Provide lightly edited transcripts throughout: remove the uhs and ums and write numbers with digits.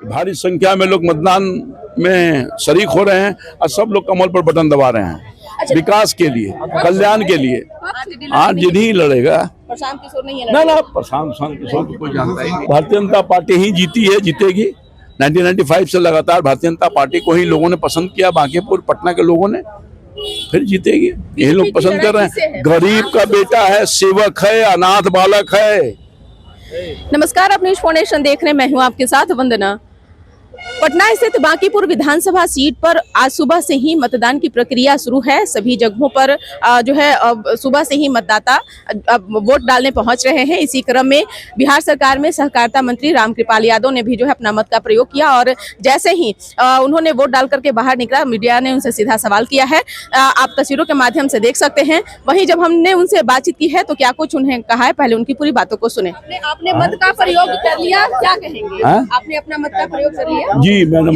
भारी संख्या में लोग मतदान में शरीक हो रहे हैं और सब लोग कमल पर बटन दबा रहे हैं विकास के लिए, कल्याण के लिए। आज जिन्हीं लड़ेगा, प्रशांत किशोर नहीं है। ना प्रशांत किशोर को कोई जानता ही नहीं। भारतीय जनता पार्टी ही जीती है, जीतेगी। 1995 से लगातार भारतीय जनता पार्टी को ही लोगों ने पसंद किया, बांकीपुर पटना के लोगों ने, फिर जीतेगी। यही लोग पसंद कर रहे हैं। गरीब का बेटा है, सेवक है, अनाथ बालक है। नमस्कार, आप न्यूज फाउंडेशन देख रहे हैं, मैं हूं आपके साथ वंदना। पटना स्थित बांकीपुर विधानसभा सीट पर आज सुबह से ही मतदान की प्रक्रिया शुरू है। सभी जगहों पर जो है सुबह से ही मतदाता वोट डालने पहुंच रहे हैं। इसी क्रम में बिहार सरकार में सहकारिता मंत्री रामकृपाल यादव ने भी जो है अपना मत का प्रयोग किया और जैसे ही उन्होंने वोट डाल करके बाहर निकला, मीडिया ने उनसे सीधा सवाल किया है। आप तस्वीरों के माध्यम से देख सकते हैं। वहीं जब हमने उनसे बातचीत की है तो क्या कुछ उन्हें कहा है, पहले उनकी पूरी बातों को सुने। आपने मत का प्रयोग कर लिया, क्या कहेंगे? आपने अपना मत का प्रयोग कर लिया? जी, मैंने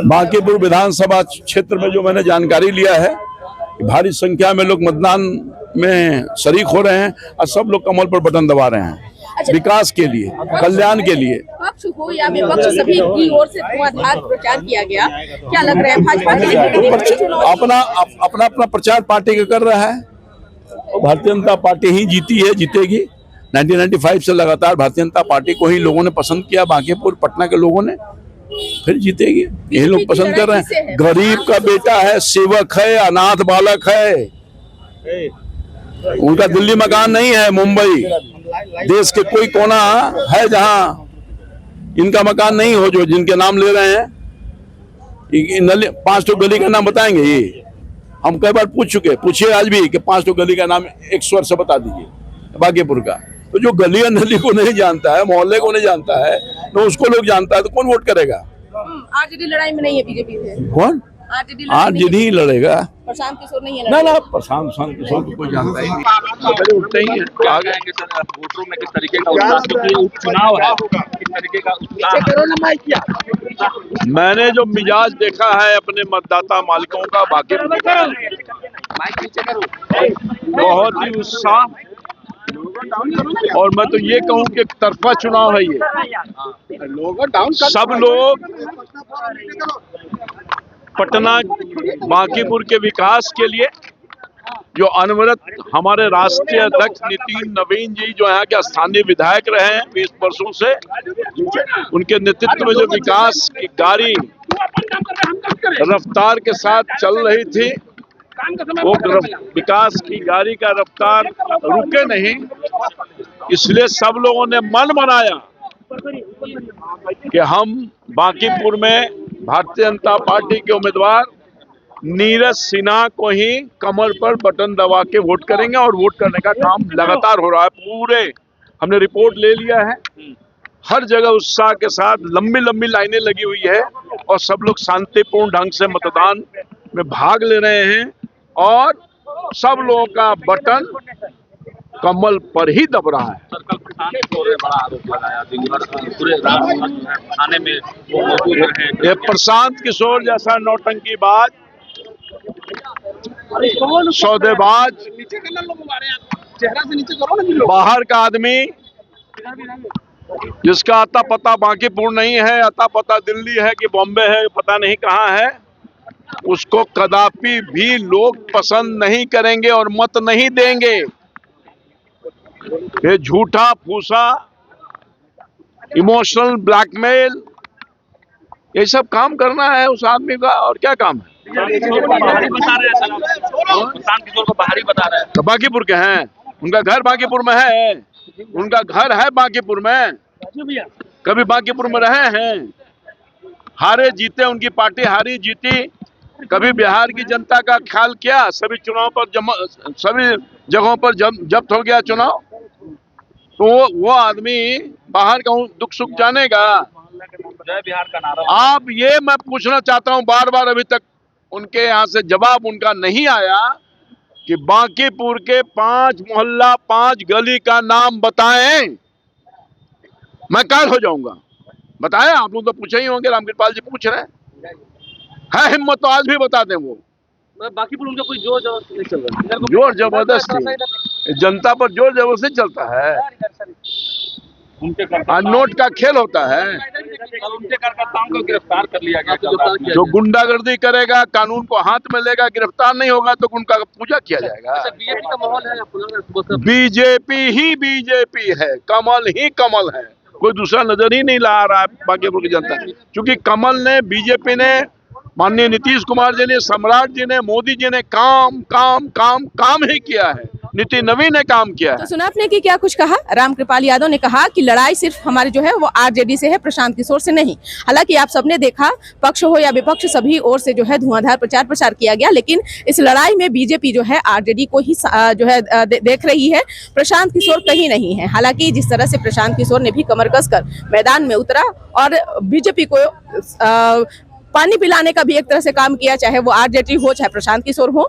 बांकीपुर विधानसभा क्षेत्र में जो मैंने जानकारी लिया है, भारी संख्या में लोग मतदान में शरीक हो रहे हैं और सब लोग कमल पर बटन दबा रहे हैं विकास के लिए, कल्याण के लिए। पक्ष हो या विपक्ष, सभी की ओर से धुआंधार प्रचार किया गया। क्या लग रहा है भाजपा अपना प्रचार पार्टी का कर रहा है। भारतीय जनता पार्टी ही जीती है, जीतेगी। 1995 से लगातार भारतीय जनता पार्टी को ही लोगों ने पसंद किया, बांकीपुर पटना के लोगों ने, फिर जीतेगी। यही लोग पसंद कर रहे हैं। गरीब का बेटा है, सेवक है, अनाथ बालक है। उनका दिल्ली मकान नहीं है, मुंबई, देश के कोई कोना है जहां इनका मकान नहीं हो, जो जिनके नाम ले रहे हैं। 5 गली का नाम बताएंगे? ये हम कई बार पूछ चुके, पूछिए आज भी कि 5 गली का नाम एक स्वर से बता दीजिए बांकीपुर का। तो जो गलियां नली को नहीं जानता है, मोहल्ले को नहीं जानता है, तो उसको लोग जानता है, तो कौन वोट करेगा? आरजेडी लड़ाई में नहीं है बीजेपी से। कौन? आरजेडी लड़ेगा। प्रशांत किशोर नहीं है। ना प्रशांत किशोर को कोई जानता ही नहीं। उठते ही वोटरों में किस तरीके का उत्साह, क्योंकि उपचुनाव है, किस तरीके का उत्साह? मैंने जो मिजाज देखा है अपने मतदाता मालिकों का बांकीपुर, बहुत ही उत्साह। और मैं तो ये कहूं कि तरफा चुनाव है ये। सब लोग पटना बांकीपुर के विकास के लिए, जो अनवरत हमारे राष्ट्रीय अध्यक्ष नितिन नवीन जी जो यहाँ के स्थानीय विधायक रहे हैं 20 वर्षों से, उनके नेतृत्व में जो विकास की गाड़ी रफ्तार के साथ चल रही थी, वो विकास की गाड़ी का रफ्तार रुके नहीं। इसलिए सब लोगों ने मन बनाया कि हम बांकीपुर में भारतीय जनता पार्टी के उम्मीदवार नीरज सिन्हा को ही कमर पर बटन दबा के वोट करेंगे। और वोट करने का काम लगातार हो रहा है। पूरे हमने रिपोर्ट ले लिया है, हर जगह उत्साह के साथ लंबी लंबी लाइनें लगी हुई है और सब लोग शांतिपूर्ण ढंग से मतदान में भाग ले रहे हैं और सब लोगों का बटन कमल पर ही दब रहा है। बड़ा आरोप लगाया, दिन भर पूरे थाने में वो मौजूद रहे। ये प्रशांत किशोर जैसा नौटंकीबाज, सौदेबाज, बाहर का आदमी, जिसका अता पता बांकीपुर नहीं है, अता पता दिल्ली है कि बॉम्बे है, पता नहीं कहाँ है, उसको कदापि भी लोग पसंद नहीं करेंगे और मत नहीं देंगे। ये झूठा फूसा, इमोशनल ब्लैकमेल, ये सब काम करना है उस आदमी का, और क्या काम है? बाहरी बता रहे हैं, प्रशांत किशोर को बाहरी बता रहे हैं। बांकीपुर के हैं, उनका घर बांकीपुर में है, उनका घर है बांकीपुर में, कभी बांकीपुर में रहे हैं, हारे जीते, उनकी पार्टी हारी जीती, कभी बिहार की जनता का ख्याल किया? सभी चुनाव पर सभी जगहों पर जब्त हो गया चुनाव। तो वो आदमी बाहर का दुख सुख जानेगा? जय बिहार का नारा। आप ये मैं पूछना चाहता हूं, बार बार अभी तक उनके यहाँ से जवाब उनका नहीं आया कि बांकीपुर के 5 मोहल्ला 5 गली का नाम बताएं। मैं कायल हो जाऊंगा। बताएं, आप लोग तो पूछे ही होंगे, रामकृपाल जी पूछ रहे हैं, हिम्मत तो आज भी बता दें। वो बांकीपुर उनका कोई जोर जबरदस्ती नहीं चल रहा है। जोर जबरदस्ती जनता पर जोर जबरदस्ती चलता है। उनके नोट का खेल होता है। उनके कार्यकर्ताओं को गिरफ्तार कर लिया गया। जो गुंडागर्दी करेगा, कानून को हाथ में लेगा, गिरफ्तार नहीं होगा तो उनका पूजा किया जाएगा। बीजेपी का माहौल है आपको लग रहा है सुबह से? बीजेपी ही बीजेपी है, कमल ही कमल है, कोई दूसरा नजर ही नहीं ला रहा है बांकीपुर की जनता। क्योंकि कमल ने, बीजेपी ने, माननीय नीतीश कुमार जी ने, सम्राट जी ने, मोदी जी ने काम काम काम काम ही किया है। नितिन नवीन ने काम किया है। तो सुना आपने कि क्या कुछ कहा। रामकृपाल यादव ने कहा कि लड़ाई सिर्फ हमारी जो है वो आरजेडी से है, प्रशांत किशोर से नहीं। हालांकि आप सबने देखा, पक्ष हो या विपक्ष, सभी ओर से जो है धुआंधार प्रचार प्रसार किया गया, लेकिन इस लड़ाई में बीजेपी जो है आरजेडी को ही जो है देख रही है, प्रशांत किशोर कहीं नहीं है। हालांकि जिस तरह से प्रशांत किशोर ने भी कमर कसकर मैदान में उतरा और बीजेपी को पानी पिलाने का भी एक तरह से काम किया, चाहे वो आरजेडी हो चाहे प्रशांत किशोर हो।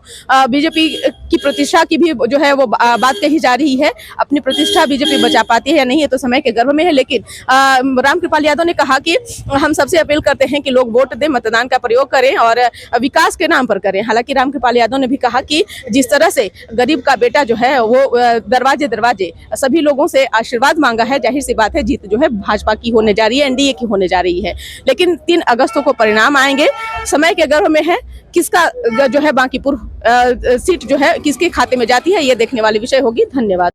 बीजेपी की प्रतिष्ठा की भी जो है वो बात कही जा रही है। अपनी प्रतिष्ठा बीजेपी बचा पाती है या नहीं, ये तो समय के गर्भ में है। लेकिन रामकृपाल यादव ने कहा कि हम सबसे अपील करते हैं कि लोग वोट दें, मतदान का प्रयोग करें और विकास के नाम पर करें। हालांकि रामकृपाल यादव ने भी कहा कि जिस तरह से गरीब का बेटा जो है वो दरवाजे दरवाजे सभी लोगों से आशीर्वाद मांगा है, जाहिर सी बात है जीत जो है भाजपा की होने जा रही है, एनडीए की होने जा रही है। लेकिन 3 अगस्त को परिणाम आएंगे, समय के गर्भ में है। किसका जो है बांकीपुर सीट जो है किसके खाते में जाती है, ये देखने वाली विषय होगी। धन्यवाद।